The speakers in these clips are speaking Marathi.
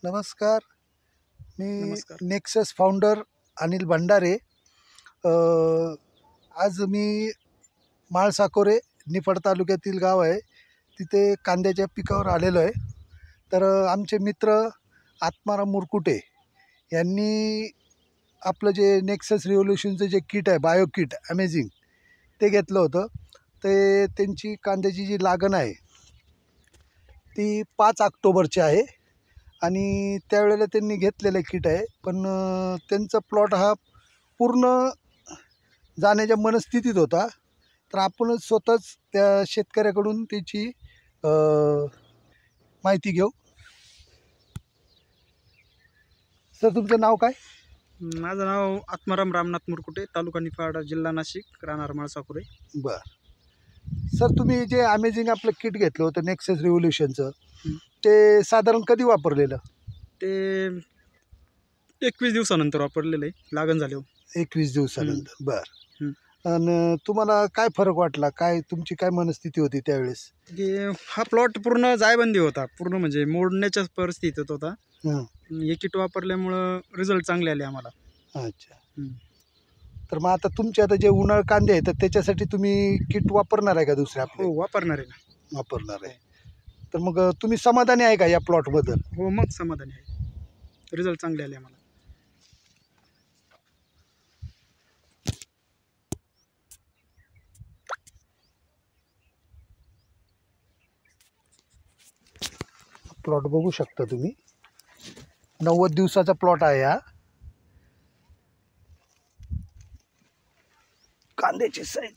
नमस्कार. मी नमस्कार. Nexus founder Anil Bhandare. आज मी माळसाकोरे निफाड तालुक्यातील गाव आहे, तिथे कांद्याच्या पिकावर आलेलो आहे. तर आमचे मित्र आत्माराम मुरकुटे यांनी आपलं जे नेक्सस रिव्होल्यूशनचं जे किट आहे, बायो किट अमेझिंग, ते घेतलं होतं. ते त्यांची कांद्याची जी लागण आहे ती 5 ऑक्टोबरची आहे आणि त्यावेळेला त्यांनी घेतलेलं किट आहे. पण त्यांचा प्लॉट हा पूर्ण जाण्याच्या मनस्थितीत होता. तर आपणच स्वतःच त्या शेतकऱ्याकडून त्याची माहिती घेऊ. सर, तुमचं नाव काय? माझं नाव आत्माराम रामनाथ मुरकुटे, तालुका निफाड, जिल्हा नाशिक, राहणार माळसाकोरे. बरं. सर, तुम्ही जे अमेझिंग आपलं किट घेतलं होतं नेक्सस रिव्होल्यूशनचं, ते साधारण कधी वापरलेलं? ते 21 दिवसानंतर वापरलेलं आहे, लागण झाल्यावर. 21 दिवसानंतर. बरं. हं. आणि तुम्हाला काय फरक वाटला? काय तुमची काय मनस्थिती होती त्यावेळेस? की हा प्लॉट पूर्ण जायबंदी होता, पूर्ण म्हणजे मोडण्याच्या परिस्थितीत होता. हां. हे किट वापरल्यामुळं रिझल्ट चांगले आले आम्हाला. अच्छा. हं. तर मग आता तुमचे आता जे उन्हाळ कांदे आहेत, तर त्याच्यासाठी तुम्ही किट वापरणार आहे का दुसरे आपले? हो, वापरणार आहे ना. वापरणार आहे. तर मग तुम्ही समाधानी आहे का या प्लॉटबद्दल? हो, मग समाधानी आहे. रिझल्ट चांगले आले आम्हाला. प्लॉट बघू शकता तुम्ही. 90 दिवसाचा प्लॉट आहे हा. कांद्याची साईज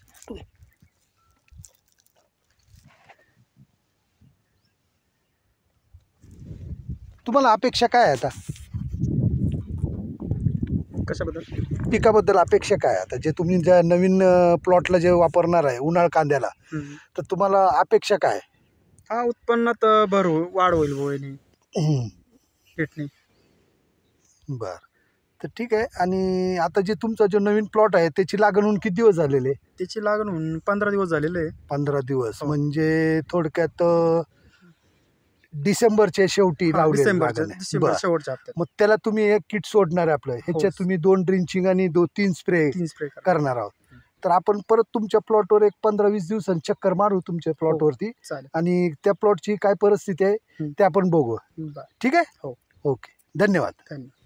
तुम्हाला अपेक्षा काय आहे आता कशाबद्दल? पिकाबद्दल? अपेक्षा काय आहे आता जे तुम्ही ज्या नवीन प्लॉटला जे वापरणार आहे उन्हाळ कांद्याला, तर तुम्हाला अपेक्षा काय आहे? हा, उत्पन्नात वाढ होईल होईनी किटनी. बर. तर ठीक आहे. आणि आता जे तुमचा जो नवीन प्लॉट आहे त्याची लागण होऊन किती दिवस झालेले? त्याची लागण होऊन 15 दिवस झालेले आहे. 15 दिवस. हो. म्हणजे थोडक्यात डिसेंबरच्या शेवटी लावलेली डिसेंबर लागण आहे. बरं. शेवटच्या हप्त्यात मग त्याला तुम्ही एक किट सोडणार आहे आपलं, ह्याच्यात तुम्ही 2 ड्रिंचिंग आणि 3 स्प्रे 3 स्प्रे करणार आहोत. तर आपण परत तुमच्या प्लॉटवर एक 15-20 दिवसांनी चक्कर मारू तुमच्या प्लॉटवरती, चालेल. आणि त्या प्लॉटची काय परिस्थिती आहे ते आपण बघू. बरं. ठीक आहे? हो. ओके. धन्यवाद. धन्यवाद.